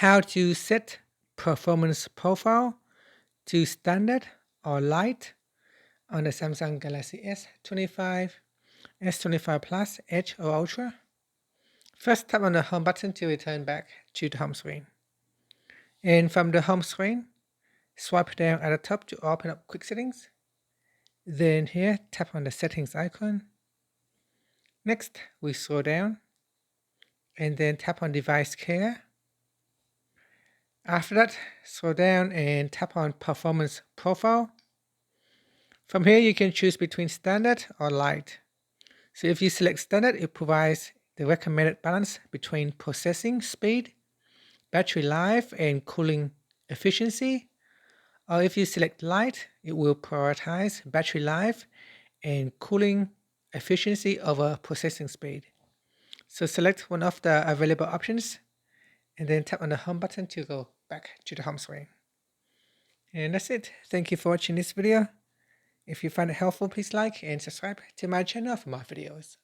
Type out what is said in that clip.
how to set performance profile to standard or light on the Samsung Galaxy S25, S25 Plus, Edge or Ultra. First, tap on the home button to return back to the home screen. And from the home screen, swipe down at the top to open up quick settings. Then here, tap on the settings icon. Next, we scroll down and then tap on device care. After that, scroll down and tap on performance profile. From here, you can choose between standard or light. So if you select standard, it provides the recommended balance between processing speed, battery life, and cooling efficiency. Or if you select light, it will prioritize battery life and cooling efficiency over processing speed. So select one of the available options and then tap on the home button to go back to the home screen. And that's it. Thank you for watching this video. If you find it helpful, please like and subscribe to my channel for more videos.